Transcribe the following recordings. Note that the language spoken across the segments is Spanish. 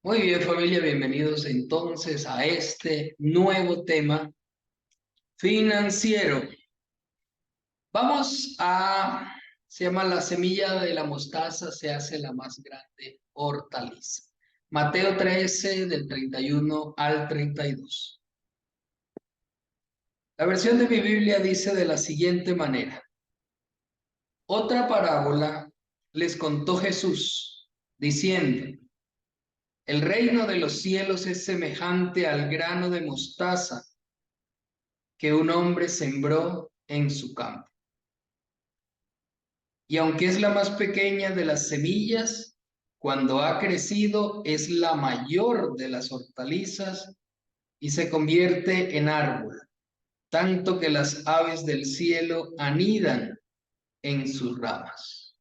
Muy bien, familia, bienvenidos entonces a este nuevo tema financiero. Se llama la semilla de la mostaza se hace la más grande hortaliza. Mateo 13, del 31 al 32. La versión de mi Biblia dice de la siguiente manera: otra parábola les contó Jesús, diciendo: el reino de los cielos es semejante al grano de mostaza que un hombre sembró en su campo. Y aunque es la más pequeña de las semillas, cuando ha crecido es la mayor de las hortalizas y se convierte en árbol, tanto que las aves del cielo anidan en sus ramas.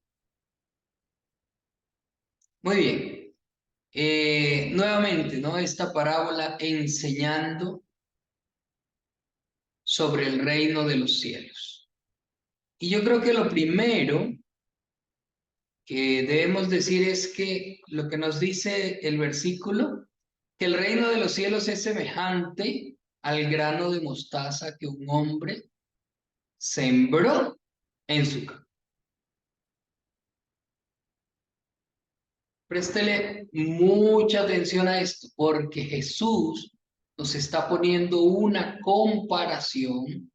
Muy bien. Nuevamente, ¿no? Esta parábola enseñando sobre el reino de los cielos. Y yo creo que lo primero que debemos decir es que lo que nos dice el versículo, que el reino de los cielos es semejante al grano de mostaza que un hombre sembró en su campo. Préstele mucha atención a esto, porque Jesús nos está poniendo una comparación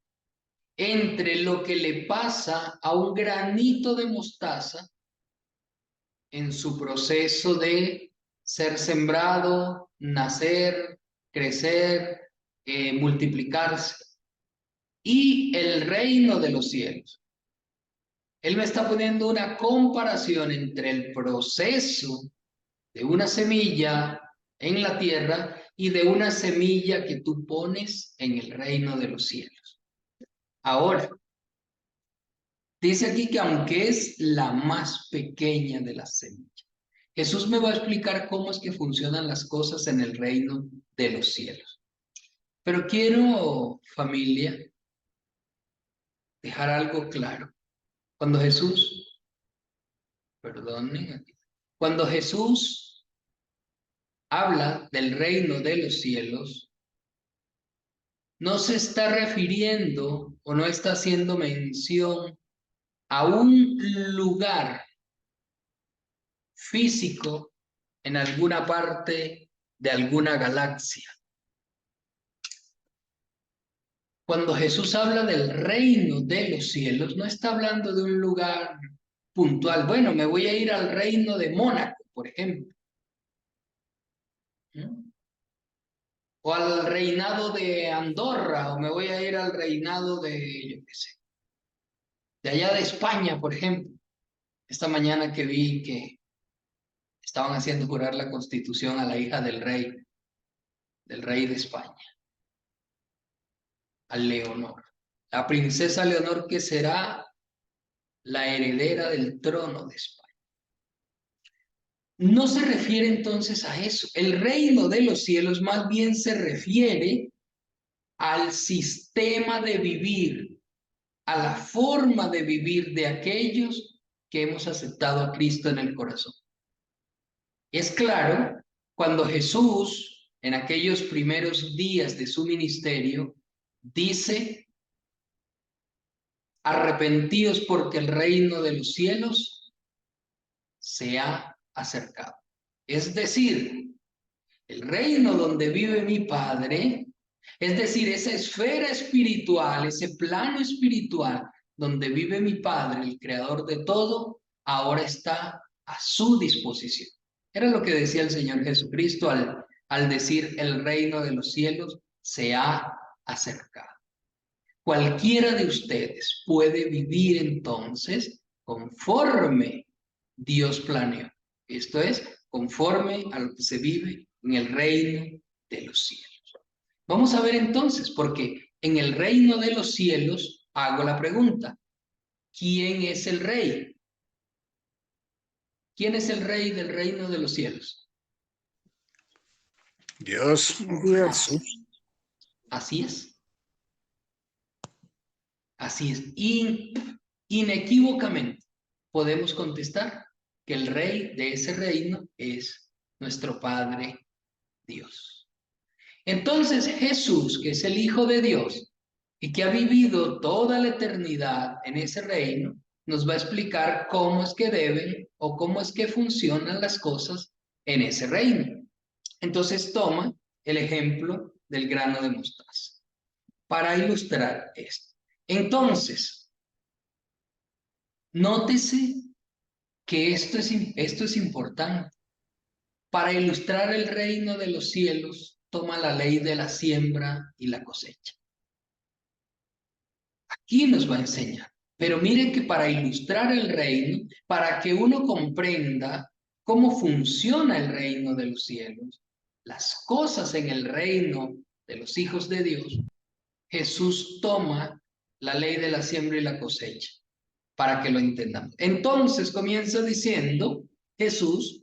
entre lo que le pasa a un granito de mostaza en su proceso de ser sembrado, nacer, crecer, multiplicarse, y el reino de los cielos. Él me está poniendo una comparación entre el proceso de una semilla en la tierra y de una semilla que tú pones en el reino de los cielos. Ahora, dice aquí que aunque es la más pequeña de las semillas, Jesús me va a explicar cómo es que funcionan las cosas en el reino de los cielos. Pero quiero, familia, dejar algo claro. Cuando Jesús, perdonen, cuando Jesús habla del reino de los cielos, no se está refiriendo o no está haciendo mención a un lugar físico en alguna parte de alguna galaxia. Cuando Jesús habla del reino de los cielos, no está hablando de un lugar puntual. Bueno, me voy a ir al reino de Mónaco, por ejemplo, ¿no? O al reinado de Andorra, o me voy a ir al reinado de, yo qué sé, de allá de España, por ejemplo. Esta mañana que vi que estaban haciendo jurar la Constitución a la hija del rey de España, a Leonor. La princesa Leonor, que será la heredera del trono de España. No se refiere entonces a eso. El reino de los cielos más bien se refiere al sistema de vivir, a la forma de vivir de aquellos que hemos aceptado a Cristo en el corazón. Es claro, cuando Jesús, en aquellos primeros días de su ministerio, dice: arrepentíos porque el reino de los cielos se ha acercado. Es decir, el reino donde vive mi Padre, es decir, esa esfera espiritual, ese plano espiritual donde vive mi Padre, el creador de todo, ahora está a su disposición. Era lo que decía el Señor Jesucristo al decir: el reino de los cielos se ha acercado. Cualquiera de ustedes puede vivir entonces conforme Dios planeó. Esto es, conforme a lo que se vive en el reino de los cielos. Vamos a ver entonces, porque en el reino de los cielos hago la pregunta: ¿quién es el rey? ¿Quién es el rey del reino de los cielos? Dios, Dios. Jesús. Así es, así es. Inequívocamente podemos contestar que el rey de ese reino es nuestro Padre Dios. Entonces Jesús, que es el Hijo de Dios y que ha vivido toda la eternidad en ese reino, nos va a explicar cómo es que deben o cómo es que funcionan las cosas en ese reino. Entonces toma el ejemplo del grano de mostaza para ilustrar esto. Entonces, nótese que esto es importante. Para ilustrar el reino de los cielos, toma la ley de la siembra y la cosecha. Aquí nos va a enseñar. Pero miren que para ilustrar el reino, para que uno comprenda cómo funciona el reino de los cielos, las cosas en el reino de los hijos de Dios, Jesús toma la ley de la siembra y la cosecha para que lo entendamos. Entonces comienza diciendo Jesús,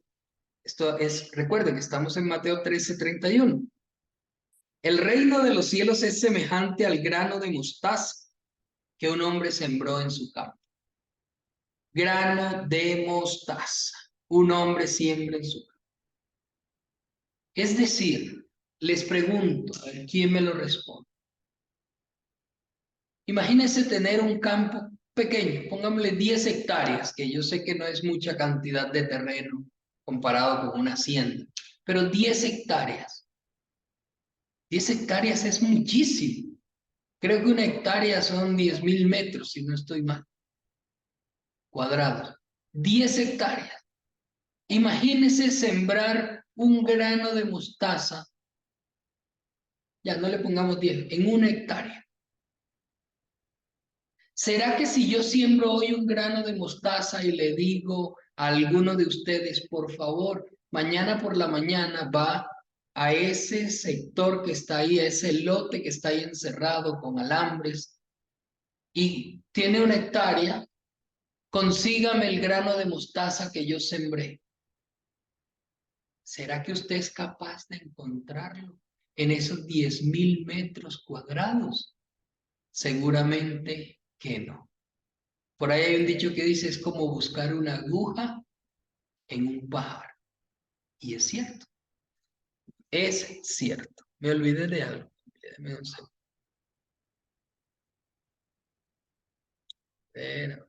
esto es, recuerden que estamos en Mateo 13:31. El reino de los cielos es semejante al grano de mostaza que un hombre sembró en su campo. Grano de mostaza, un hombre siembra en su campo. Es decir, les pregunto, a ver quién me lo responde. Imagínense tener un campo pequeño, pongámosle 10 hectáreas, que yo sé que no es mucha cantidad de terreno comparado con una hacienda, pero 10 hectáreas. 10 hectáreas es muchísimo. Creo que una hectárea son 10.000 metros, si no estoy mal, cuadrados. 10 hectáreas. Imagínese sembrar un grano de mostaza, ya no le pongamos 10, en una hectárea. ¿Será que si yo siembro hoy un grano de mostaza y le digo a alguno de ustedes, por favor, mañana por la mañana va a ese sector que está ahí, a ese lote que está ahí encerrado con alambres y tiene una hectárea, consígame el grano de mostaza que yo sembré? ¿Será que usted es capaz de encontrarlo en esos 10.000 metros cuadrados? Seguramente que no. Por ahí hay un dicho que dice, es como buscar una aguja en un pájaro. Y es cierto, es cierto. Me olvidé de algo. Déjame un segundo. Pero,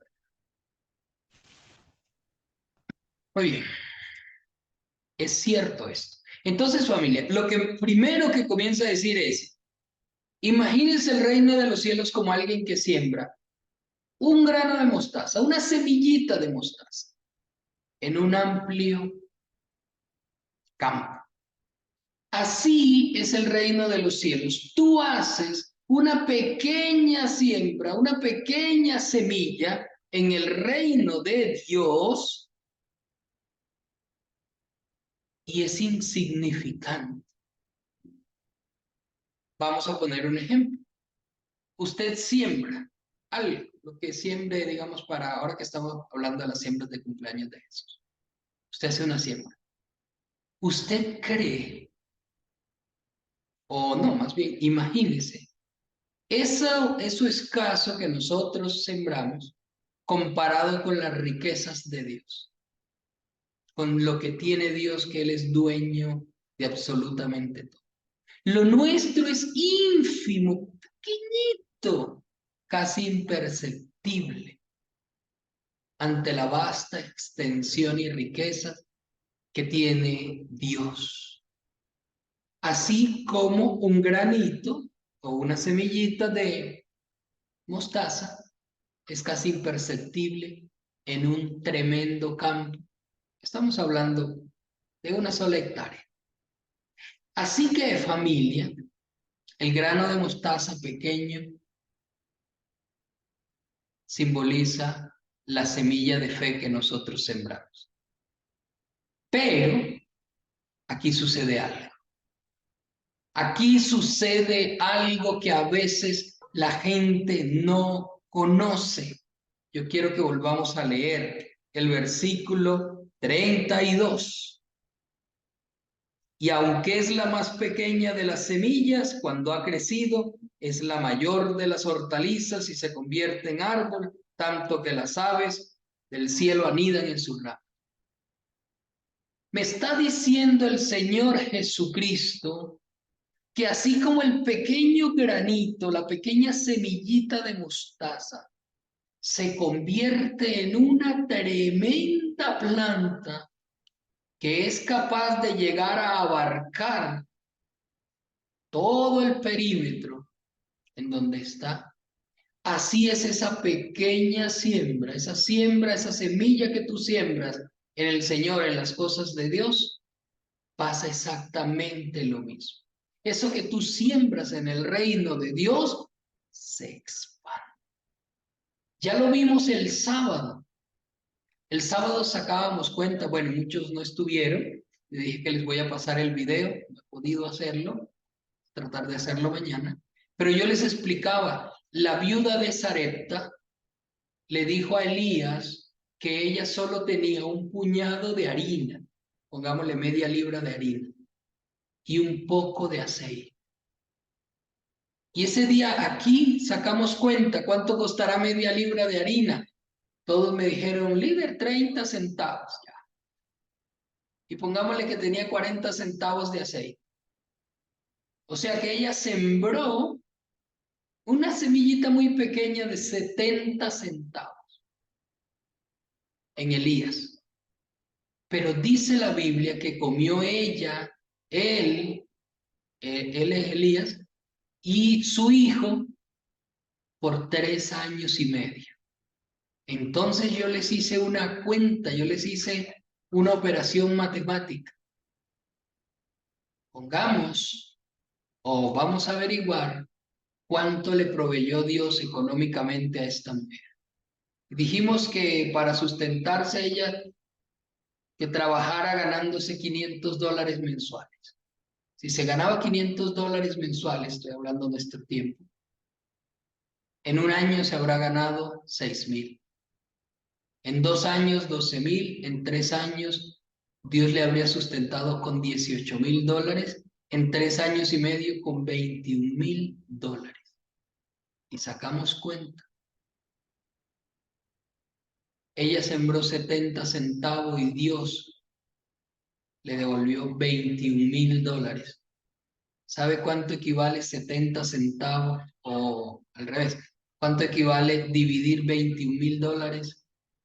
muy bien, es cierto esto. Entonces, familia, lo que primero que comienza a decir es, imagínense el reino de los cielos como alguien que siembra un grano de mostaza, una semillita de mostaza, en un amplio campo. Así es el reino de los cielos. Tú haces una pequeña siembra, una pequeña semilla en el reino de Dios y es insignificante. Vamos a poner un ejemplo. Usted siembra algo, lo que siembre, digamos, para ahora que estamos hablando de las siembras de cumpleaños de Jesús. Usted hace una siembra. ¿Usted cree, o no, más bien, imagínese, eso escaso que nosotros sembramos comparado con las riquezas de Dios, con lo que tiene Dios, que Él es dueño de absolutamente todo? Lo nuestro es ínfimo, pequeñito, casi imperceptible ante la vasta extensión y riqueza que tiene Dios. Así como un granito o una semillita de mostaza es casi imperceptible en un tremendo campo. Estamos hablando de una sola hectárea. Así que, familia, el grano de mostaza pequeño simboliza la semilla de fe que nosotros sembramos. Pero aquí sucede algo. Aquí sucede algo que a veces la gente no conoce. Yo quiero que volvamos a leer el versículo 32. Y aunque es la más pequeña de las semillas, cuando ha crecido, es la mayor de las hortalizas y se convierte en árbol, tanto que las aves del cielo anidan en sus ramas. Me está diciendo el Señor Jesucristo que así como el pequeño granito, la pequeña semillita de mostaza, se convierte en una tremenda planta que es capaz de llegar a abarcar todo el perímetro en donde está. Así es esa pequeña siembra, esa semilla que tú siembras en el Señor, en las cosas de Dios, pasa exactamente lo mismo. Eso que tú siembras en el reino de Dios se expande. Ya lo vimos el sábado. El sábado sacábamos cuenta, bueno, muchos no estuvieron. Le dije que les voy a pasar el video, no he podido hacerlo, tratar de hacerlo mañana. Pero yo les explicaba, la viuda de Sarepta le dijo a Elías que ella solo tenía un puñado de harina, pongámosle media libra de harina, y un poco de aceite. Y ese día aquí sacamos cuenta, ¿cuánto costará media libra de harina? Todos me dijeron, líder, 30 centavos ya. Y pongámosle que tenía 40 centavos de aceite. O sea que ella sembró una semillita muy pequeña de 70 centavos en Elías. Pero dice la Biblia que comió ella, él es Elías, y su hijo por 3 años y medio. Entonces yo les hice una cuenta, yo les hice una operación matemática. Pongamos, o vamos a averiguar cuánto le proveyó Dios económicamente a esta mujer. Dijimos que para sustentarse ella, que trabajara ganándose $500 mensuales. Si se ganaba $500 mensuales, estoy hablando de nuestro tiempo, en un año se habrá ganado 6,000. En 2 años, 12,000. En 3 años, Dios le habría sustentado con $18,000. En 3 años y medio, con $21,000. Y sacamos cuenta. Ella sembró 70 centavos y Dios le devolvió $21,000. ¿Sabe cuánto equivale 70 centavos? O al revés, ¿cuánto equivale dividir $21,000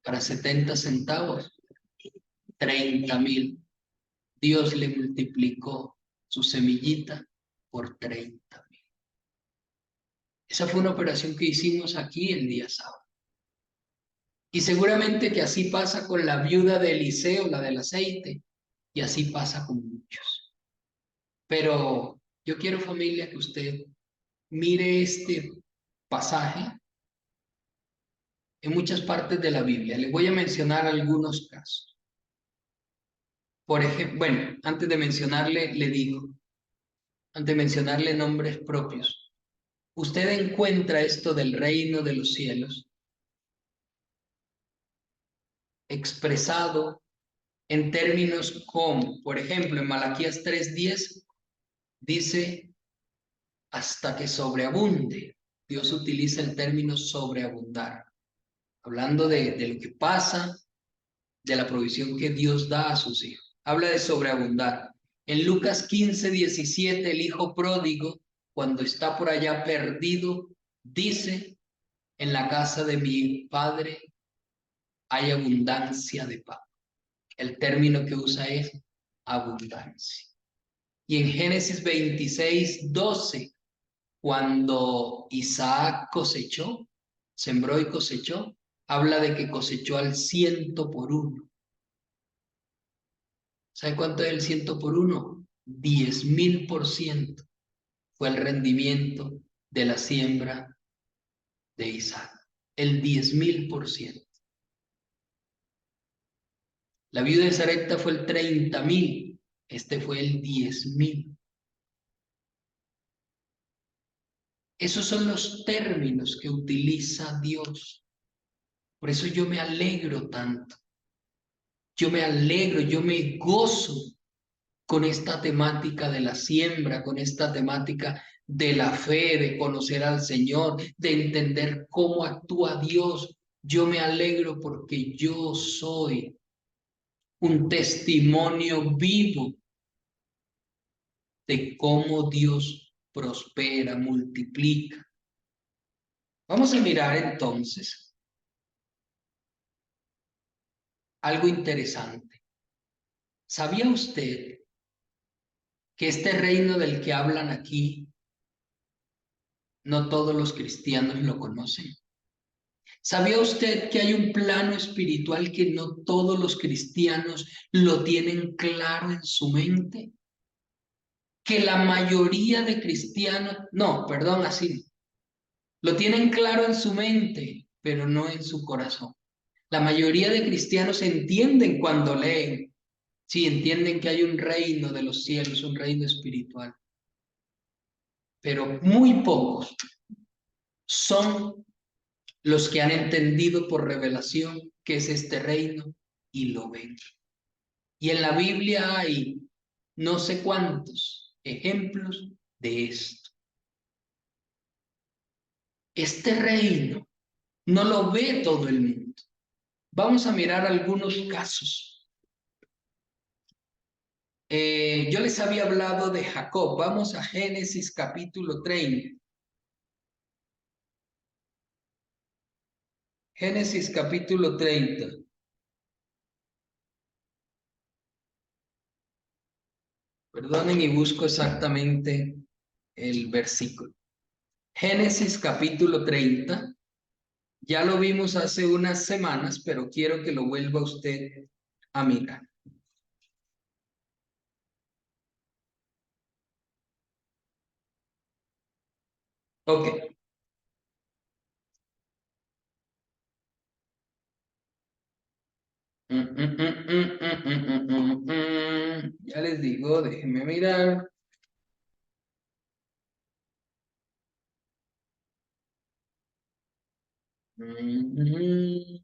para 70 centavos? 30,000. Dios le multiplicó su semillita por 30,000. Esa fue una operación que hicimos aquí el día sábado. Y seguramente que así pasa con la viuda de Eliseo, la del aceite, y así pasa con muchos. Pero yo quiero, familia, que usted mire este pasaje en muchas partes de la Biblia. Le voy a mencionar algunos casos. Por ejemplo, bueno, antes de mencionarle, le digo, antes de mencionarle nombres propios, usted encuentra esto del reino de los cielos expresado en términos como, por ejemplo, en Malaquías 3:10 dice, hasta que sobreabunde. Dios utiliza el término sobreabundar, hablando de lo que pasa, de la provisión que Dios da a sus hijos. Habla de sobreabundar. En Lucas 15:17, el hijo pródigo, cuando está por allá perdido, dice, en la casa de mi padre hay abundancia de pan. El término que usa es abundancia. Y en Génesis 26:12, cuando Isaac cosechó, sembró y cosechó, habla de que cosechó al 100 por 1. ¿Sabe cuánto es el 100 por 1? 10,000% fue el rendimiento de la siembra de Isaac. El 10,000%. La viuda de Sarepta fue el 30,000. Este fue el 10,000. Esos son los términos que utiliza Dios. Por eso yo me alegro tanto. Yo me alegro, yo me gozo con esta temática de la siembra, con esta temática de la fe, de conocer al Señor, de entender cómo actúa Dios. Yo me alegro porque yo soy un testimonio vivo de cómo Dios prospera, multiplica. Vamos a mirar entonces algo interesante. ¿Sabía usted que este reino del que hablan aquí, no todos los cristianos lo conocen? ¿Sabía usted que hay un plano espiritual que no todos los cristianos lo tienen claro en su mente? Que la mayoría de cristianos, no, perdón, así no. Lo tienen claro en su mente, pero no en su corazón. La mayoría de cristianos entienden cuando leen, sí, entienden que hay un reino de los cielos, un reino espiritual, pero muy pocos son los que han entendido por revelación qué es este reino y lo ven. Y en la Biblia hay no sé cuántos ejemplos de esto. Este reino no lo ve todo el mundo. Vamos a mirar algunos casos. Yo les había hablado de Jacob. Vamos a Génesis capítulo 30. Génesis capítulo 30. Perdonen y busco exactamente el versículo. Génesis capítulo 30. Ya lo vimos hace unas semanas, pero quiero que lo vuelva usted a mirar. Ok. Ya les digo, déjenme mirar. Mm,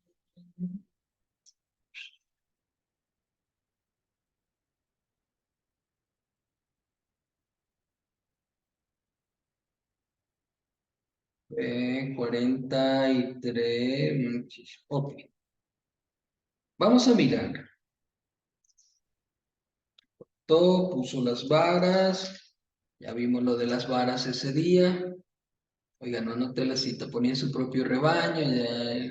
43. Ok. Vamos a mirar. Todo puso las varas. Ya vimos lo de las varas ese día. Oiga, no anoté la cita. Ponía su propio rebaño. Ya.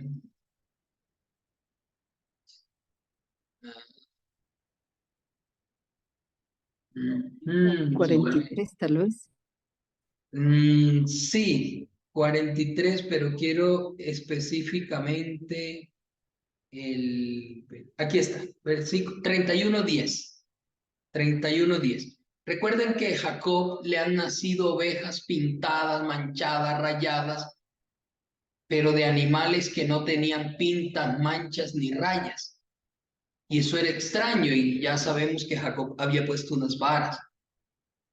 Vale. 43 tal vez. Sí, 43, pero quiero específicamente el... Aquí está, versículo 31:10. 31:10. Recuerden que a Jacob le han nacido ovejas pintadas, manchadas, rayadas, pero de animales que no tenían pintas, manchas ni rayas. Y eso era extraño y ya sabemos que Jacob había puesto unas varas.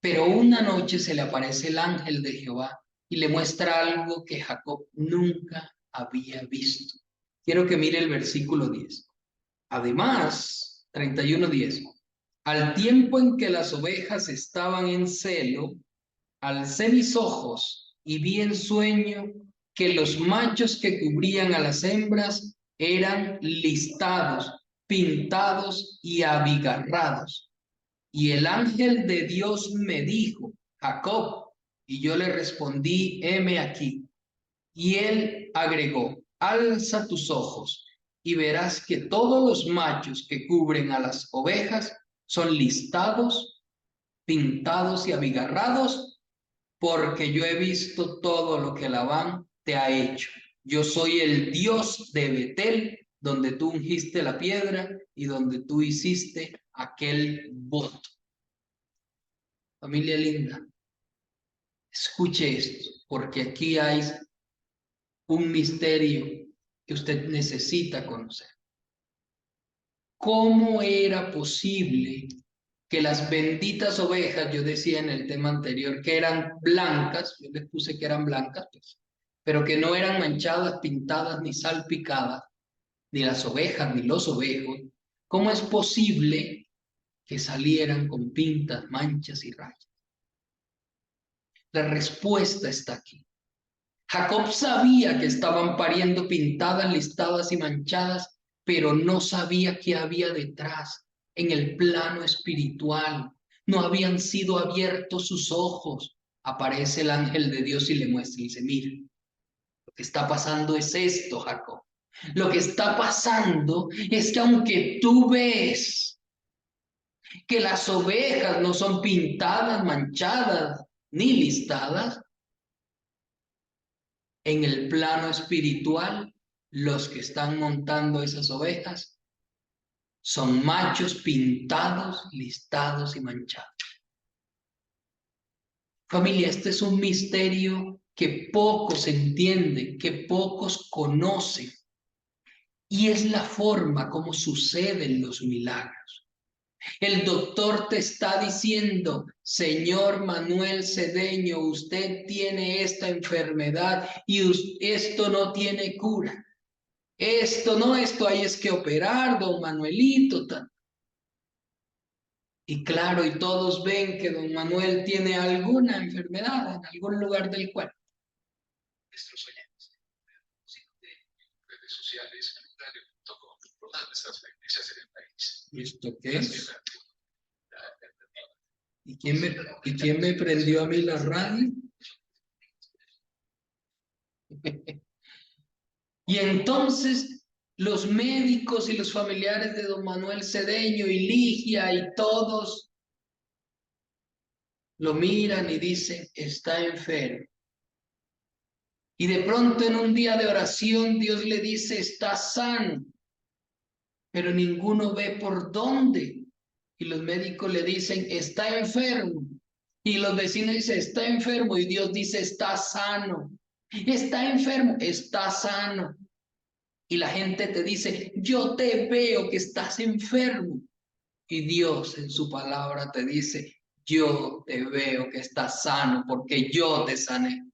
Pero una noche se le aparece el ángel de Jehová y le muestra algo que Jacob nunca había visto. Quiero que mire el versículo 10. Además, 31:10. Al tiempo en que las ovejas estaban en celo, alcé mis ojos y vi en sueño que los machos que cubrían a las hembras eran listados, pintados y abigarrados. Y el ángel de Dios me dijo, Jacob, y yo le respondí, heme aquí. Y él agregó, alza tus ojos y verás que todos los machos que cubren a las ovejas son listados, pintados y abigarrados, porque yo he visto todo lo que Labán te ha hecho. Yo soy el Dios de Betel, donde tú ungiste la piedra y donde tú hiciste aquel voto. Familia linda, escuche esto, porque aquí hay un misterio que usted necesita conocer. ¿Cómo era posible que las benditas ovejas, yo decía en el tema anterior, que eran blancas, yo les puse que eran blancas, pues, pero que no eran manchadas, pintadas ni salpicadas, ni las ovejas ni los ovejos, cómo es posible que salieran con pintas, manchas y rayas? La respuesta está aquí. Jacob sabía que estaban pariendo pintadas, listadas y manchadas, pero no sabía qué había detrás, en el plano espiritual. No habían sido abiertos sus ojos. Aparece el ángel de Dios y le muestra y dice, mira, lo que está pasando es esto, Jacob. Lo que está pasando es que aunque tú ves que las ovejas no son pintadas, manchadas, ni listadas, en el plano espiritual, los que están montando esas ovejas son machos pintados, listados y manchados. Familia, este es un misterio que pocos entienden, que pocos conocen. Y es la forma como suceden los milagros. El doctor te está diciendo, señor Manuel Cedeño, usted tiene esta enfermedad y esto no tiene cura. Esto hay es que operar, don Manuelito. Y claro, y todos ven que don Manuel tiene alguna enfermedad en algún lugar del cuerpo. Nuestros oyentes, redes sociales, calendario.com, por las nuestras iglesias en el país. ¿Y esto qué es? ¿Y quién me prendió a mí la radio? Y entonces los médicos y los familiares de don Manuel Cedeño y Ligia y todos lo miran y dicen, está enfermo. Y de pronto en un día de oración Dios le dice, está sano, pero ninguno ve por dónde. Y los médicos le dicen, está enfermo. Y los vecinos dicen, está enfermo. Y Dios dice, está sano. Está enfermo, está sano. Y la gente te dice, yo te veo que estás enfermo. Y Dios en su palabra te dice, yo te veo que estás sano porque yo te sané.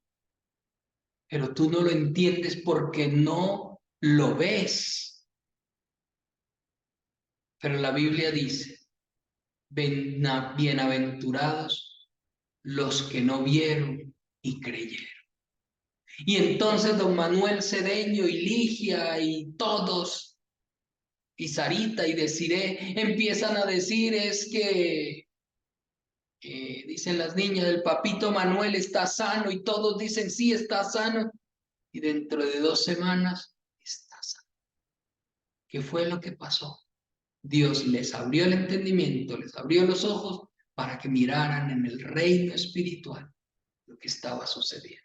Pero tú no lo entiendes porque no lo ves. Pero la Biblia dice, bienaventurados los que no vieron y creyeron. Y entonces don Manuel Cedeño y Ligia y todos, y Sarita y Desiré, empiezan a decir es que, dicen las niñas, el papito Manuel está sano, y todos dicen sí, está sano, y dentro de 2 semanas está sano. ¿Qué fue lo que pasó? Dios les abrió el entendimiento, les abrió los ojos para que miraran en el reino espiritual lo que estaba sucediendo.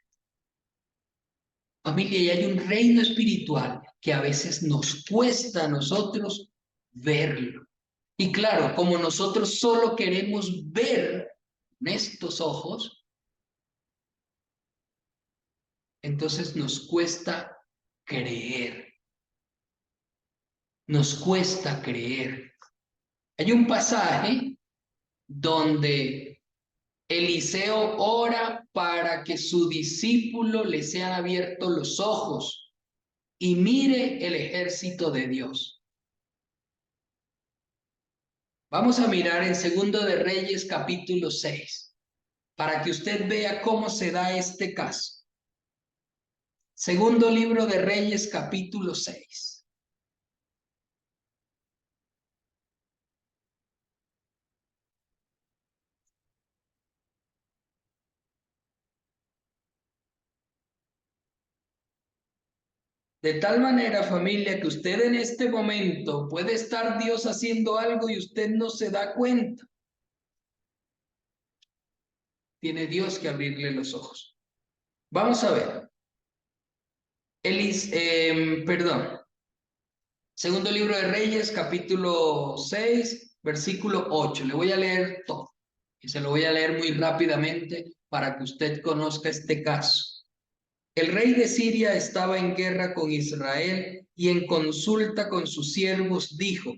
Familia, y hay un reino espiritual que a veces nos cuesta a nosotros verlo. Y claro, como nosotros solo queremos ver con estos ojos, entonces nos cuesta creer. Nos cuesta creer. Hay un pasaje donde Eliseo ora para que su discípulo le sean abiertos los ojos y mire el ejército de Dios. Vamos a mirar en Segundo de Reyes capítulo 6 para que usted vea cómo se da este caso. Segundo libro de Reyes capítulo 6. De tal manera, familia, que usted en este momento puede estar Dios haciendo algo y usted no se da cuenta. Tiene Dios que abrirle los ojos. Vamos a ver. Perdón. Segundo libro de Reyes, capítulo 6, versículo 8. Le voy a leer todo. Y se lo voy a leer muy rápidamente para que usted conozca este caso. El rey de Siria estaba en guerra con Israel y en consulta con sus siervos dijo,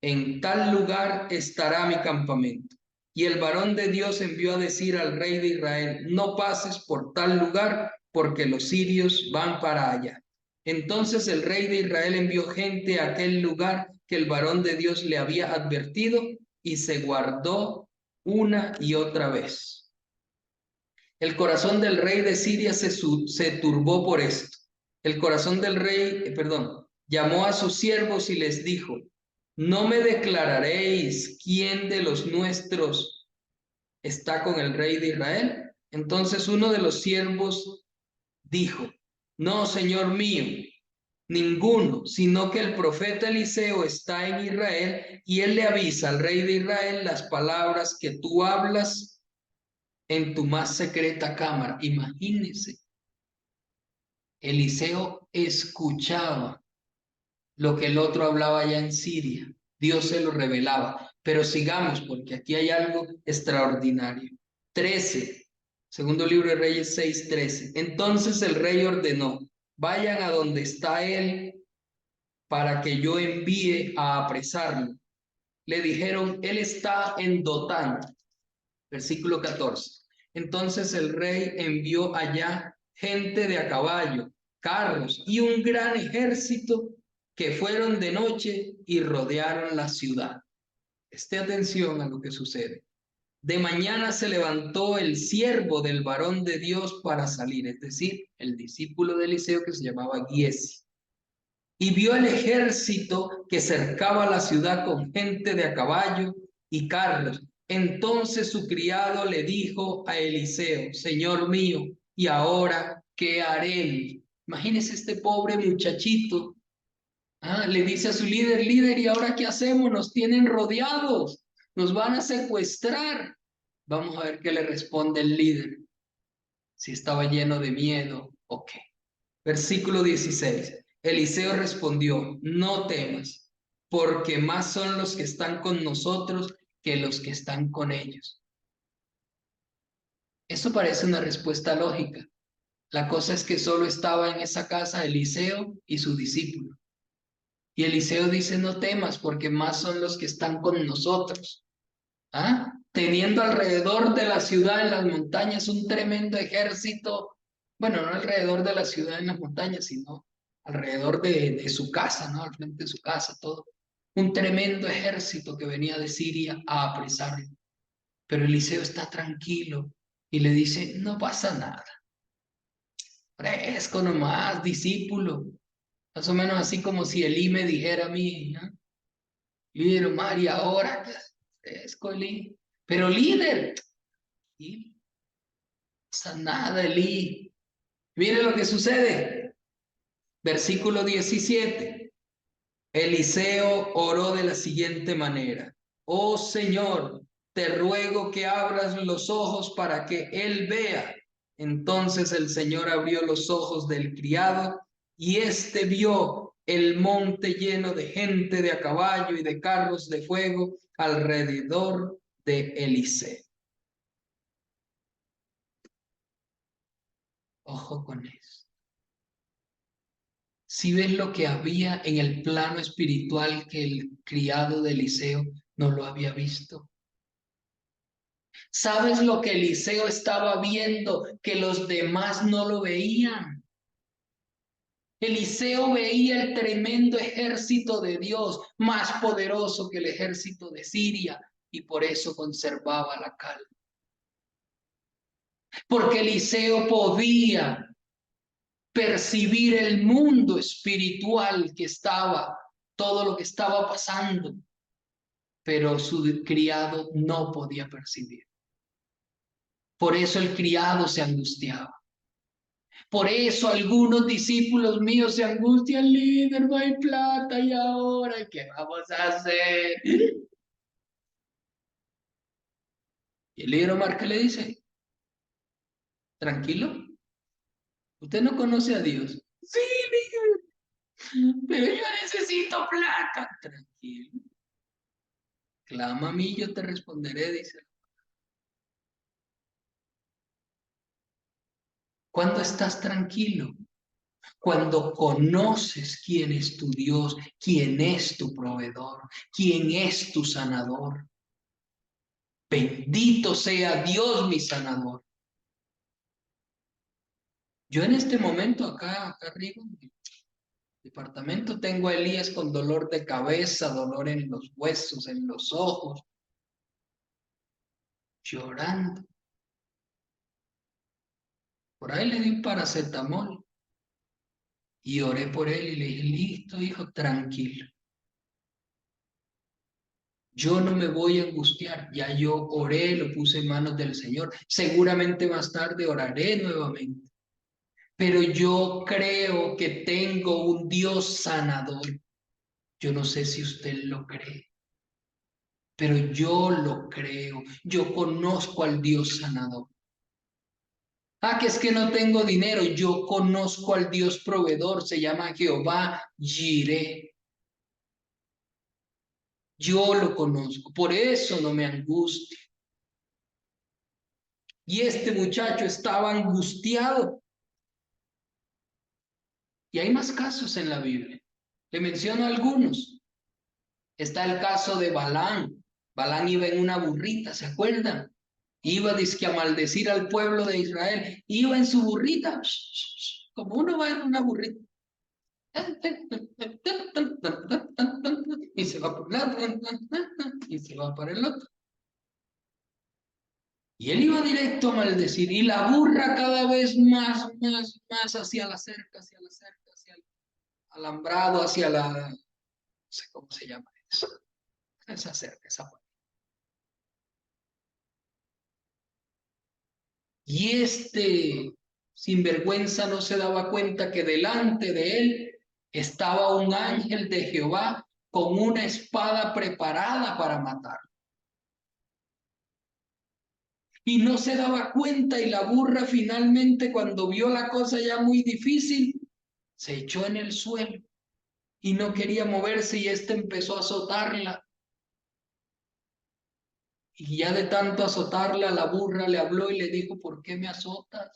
en tal lugar estará mi campamento. Y el varón de Dios envió a decir al rey de Israel, no pases por tal lugar, porque los sirios van para allá. Entonces el rey de Israel envió gente a aquel lugar que el varón de Dios le había advertido y se guardó una y otra vez. El corazón del rey de Siria se turbó por esto. El corazón del rey, llamó a sus siervos y les dijo: ¿no me declararéis quién de los nuestros está con el rey de Israel? Entonces uno de los siervos dijo: no, señor mío, ninguno, sino que el profeta Eliseo está en Israel y él le avisa al rey de Israel las palabras que tú hablas en tu más secreta cámara. Imagínense, Eliseo escuchaba lo que el otro hablaba allá en Siria. Dios se lo revelaba. Pero sigamos, porque aquí hay algo extraordinario. 13, segundo libro de Reyes 6:13. Entonces el rey ordenó: vayan a donde está él para que yo envíe a apresarlo. Le dijeron: él está en Dotán. Versículo 14. Entonces el rey envió allá gente de a caballo, carros y un gran ejército que fueron de noche y rodearon la ciudad. Esté atención a lo que sucede. De mañana se levantó el siervo del varón de Dios para salir, es decir, el discípulo de Eliseo que se llamaba Giesi, y vio el ejército que cercaba la ciudad con gente de a caballo y carros. Entonces su criado le dijo a Eliseo: señor mío, ¿y ahora qué haré? Imagínese este pobre muchachito. Le dice a su líder: líder, ¿y ahora qué hacemos? Nos tienen rodeados, nos van a secuestrar. Vamos a ver qué le responde el líder, si estaba lleno de miedo o qué. Versículo 16. Eliseo respondió: no temas, porque más son los que están con nosotros que los que están con ellos. Eso parece una respuesta lógica. La cosa es que solo estaba en esa casa Eliseo y su discípulo. Y Eliseo dice: no temas, porque más son los que están con nosotros. Teniendo alrededor de la ciudad en las montañas un tremendo ejército, bueno, no alrededor de la ciudad en las montañas, sino alrededor de su casa, ¿no? Al frente de su casa, todo. Un tremendo ejército que venía de Siria a apresarlo. Pero Eliseo está tranquilo y le dice: no pasa nada, fresco nomás, discípulo. Más o menos así como si Elí me dijera a mí: ¿no? Líder Omar, y ahora, fresco Elí. Pero líder, y pasa nada, Elí. Mire lo que sucede. Versículo 17. Eliseo oró de la siguiente manera: oh Señor, te ruego que abras los ojos para que él vea. Entonces el Señor abrió los ojos del criado y éste vio el monte lleno de gente de a caballo y de carros de fuego alrededor de Eliseo. Ojo con eso. Si ves lo que había en el plano espiritual que el criado de Eliseo no lo había visto. ¿Sabes lo que Eliseo estaba viendo que los demás no lo veían? Eliseo veía el tremendo ejército de Dios, más poderoso que el ejército de Siria, y por eso conservaba la calma. Porque Eliseo podía percibir el mundo espiritual que estaba, todo lo que estaba pasando, pero su criado no podía percibir. Por eso el criado se angustiaba. Por eso algunos discípulos míos se angustian: líder, no hay plata, y ahora, ¿qué vamos a hacer? Y el líder Omar, ¿qué le dice? Tranquilo, usted no conoce a Dios. Sí, líder, pero yo necesito plata. Tranquilo, clama a mí, yo te responderé, dice. ¿Cuándo estás tranquilo? Cuando conoces quién es tu Dios, quién es tu proveedor, quién es tu sanador. Bendito sea Dios, mi sanador. Yo en este momento acá arriba en mi departamento tengo a Elías con dolor de cabeza, dolor en los huesos, en los ojos, llorando. Por ahí le di un paracetamol. Y oré por él y le dije, listo, hijo, tranquilo. Yo no me voy a angustiar, ya yo oré, lo puse en manos del Señor. Seguramente más tarde oraré nuevamente. Pero yo creo que tengo un Dios sanador. Yo no sé si usted lo cree, pero yo lo creo. Yo conozco al Dios sanador. Ah, que es que no tengo dinero. Yo conozco al Dios proveedor. Se llama Jehová Jireh. Yo lo conozco. Por eso no me angustio. Y este muchacho estaba angustiado. Y hay más casos en la Biblia. Le menciono algunos. Está el caso de Balán. Balán iba en una burrita, ¿se acuerdan? Iba dizque a maldecir al pueblo de Israel. Iba en su burrita, como uno va en una burrita. Y se va por un lado, y se va para el otro. Y él iba directo a maldecir, y la burra cada vez más hacia la cerca, hacia el alambrado, hacia la, no sé cómo se llama eso, esa cerca, esa parte. Y este sinvergüenza no se daba cuenta que delante de él estaba un ángel de Jehová con una espada preparada para matar. Y no se daba cuenta, y la burra finalmente, cuando vio la cosa ya muy difícil, se echó en el suelo y no quería moverse, y este empezó a azotarla. Y ya de tanto azotarla, la burra le habló y le dijo, ¿por qué me azotas?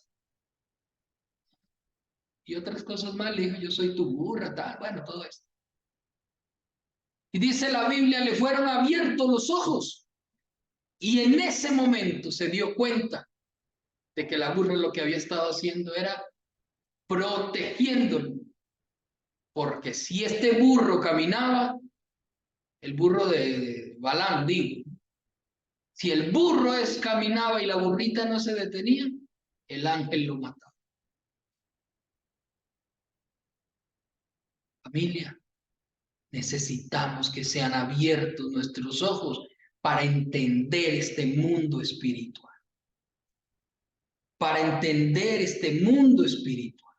Y otras cosas más, le dijo, yo soy tu burra, tal, bueno, todo esto. Y dice la Biblia, le fueron abiertos los ojos, y en ese momento se dio cuenta de que la burra lo que había estado haciendo era protegiéndolo, porque si este burro caminaba, el burro de Balaam, digo, si el burro caminaba y la burrita no se detenía, el ángel lo mataba. Familia, necesitamos que sean abiertos nuestros ojos para entender este mundo espiritual, para entender este mundo espiritual.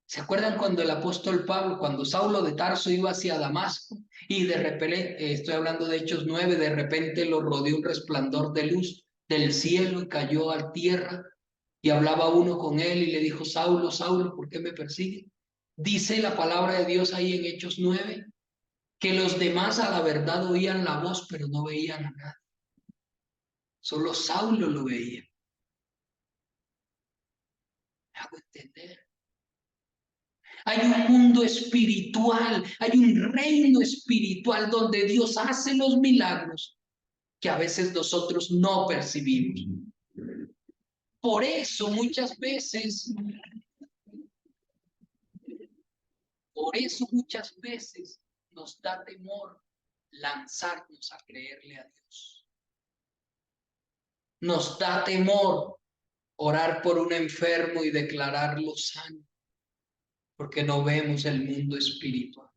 ¿Se acuerdan cuando el apóstol Pablo, cuando Saulo de Tarso iba hacia Damasco y de repente, estoy hablando de Hechos 9, de repente lo rodeó un resplandor de luz del cielo y cayó a tierra, y hablaba uno con él y le dijo, Saulo, Saulo, ¿por qué me persigue? Dice la palabra de Dios ahí en Hechos 9 que los demás a la verdad oían la voz, pero no veían a nadie. Solo Saulo lo veía. ¿Me hago entender? Hay un mundo espiritual, hay un reino espiritual donde Dios hace los milagros que a veces nosotros no percibimos. Por eso muchas veces nos da temor lanzarnos a creerle a Dios. Nos da temor orar por un enfermo y declararlo sano, porque no vemos el mundo espiritual.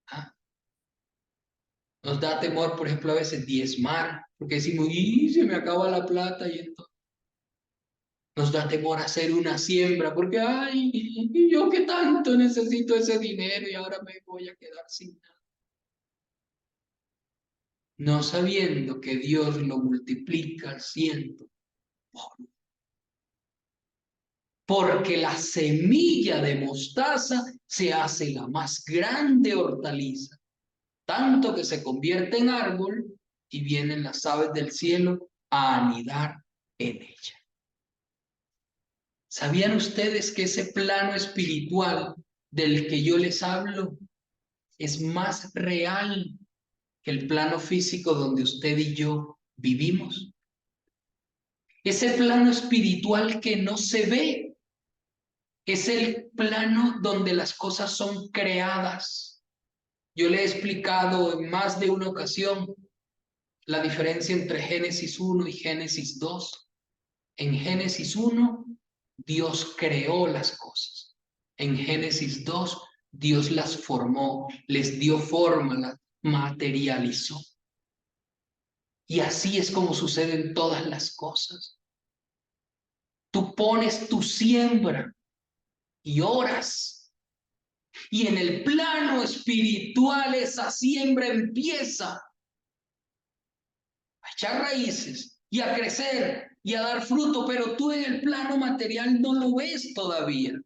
¿Ah? Nos da temor, por ejemplo, a veces diezmar, porque decimos, y se me acaba la plata, y entonces nos da temor hacer una siembra, porque, ay, y yo que tanto necesito ese dinero y ahora me voy a quedar sin nada. No sabiendo que Dios lo multiplica al ciento por uno. Porque la semilla de mostaza se hace la más grande hortaliza, tanto que se convierte en árbol y vienen las aves del cielo a anidar en ella. ¿Sabían ustedes que ese plano espiritual del que yo les hablo es más real que el plano físico donde usted y yo vivimos? Ese plano espiritual que no se ve es el plano donde las cosas son creadas. Yo le he explicado en más de una ocasión la diferencia entre Génesis 1 y Génesis 2. En Génesis 1 Dios creó las cosas. En Génesis 2, Dios las formó, les dio forma, las materializó. Y así es como suceden todas las cosas. Tú pones tu siembra y oras. Y en el plano espiritual esa siembra empieza a echar raíces y a crecer y a dar fruto, pero tú en el plano material no lo ves todavía.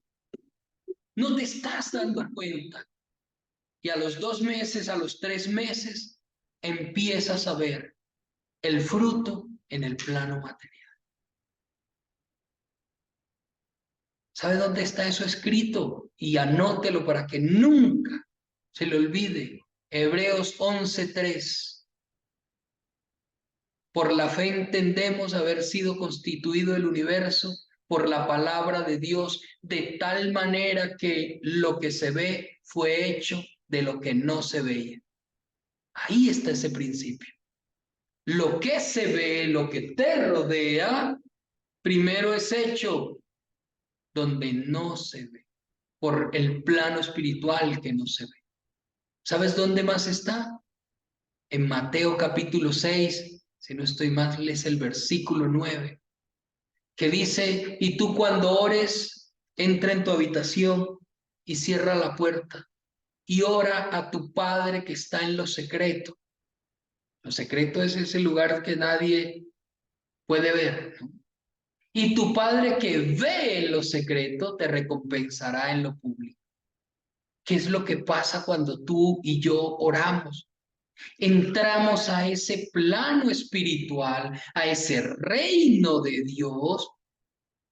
No te estás dando cuenta. Y a los 2 meses, a los 3 meses, empiezas a ver el fruto en el plano material. ¿Sabe dónde está eso escrito? Y anótelo para que nunca se le olvide. Hebreos 11:3. Por la fe entendemos haber sido constituido el universo por la palabra de Dios, de tal manera que lo que se ve fue hecho de lo que no se veía. Ahí está ese principio. Lo que se ve, lo que te rodea, primero es hecho donde no se ve, por el plano espiritual que no se ve. ¿Sabes dónde más está? En Mateo capítulo 6, si no estoy mal, es el versículo 9, que dice, y tú cuando ores, entra en tu habitación y cierra la puerta y ora a tu Padre que está en lo secreto. Lo secreto es ese lugar que nadie puede ver, ¿no? Y tu Padre que ve en lo secreto te recompensará en lo público. ¿Qué es lo que pasa cuando tú y yo oramos? Entramos a ese plano espiritual, a ese reino de Dios.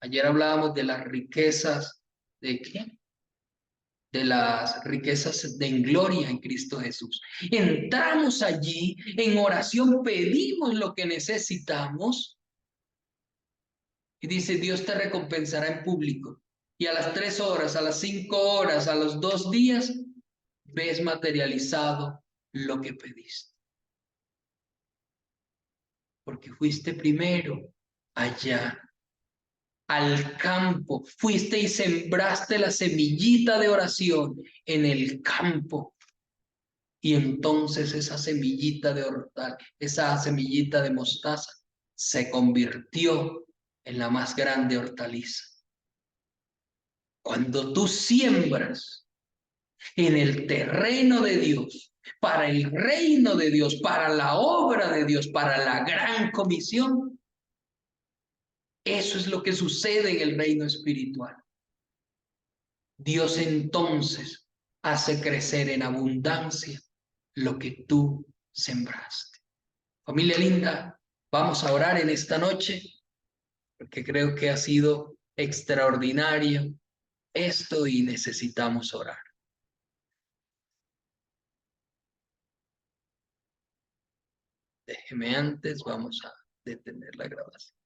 Ayer hablábamos de las riquezas, ¿de qué? De las riquezas de gloria en Cristo Jesús. Entramos allí, en oración pedimos lo que necesitamos y dice, Dios te recompensará en público. Y a las 3 horas, a las 5 horas, a los 2 días, ves materializado lo que pediste. Porque fuiste primero allá, al campo, fuiste y sembraste la semillita de oración en el campo. Y entonces esa semillita de hortal, esa semillita de mostaza, se convirtió en la más grande hortaliza. Cuando tú siembras en el terreno de Dios, para el reino de Dios, para la obra de Dios, para la gran comisión, eso es lo que sucede en el reino espiritual. Dios entonces hace crecer en abundancia lo que tú sembraste. Familia linda, vamos a orar en esta noche porque creo que ha sido extraordinario esto y necesitamos orar. Déjeme antes, vamos a detener la grabación.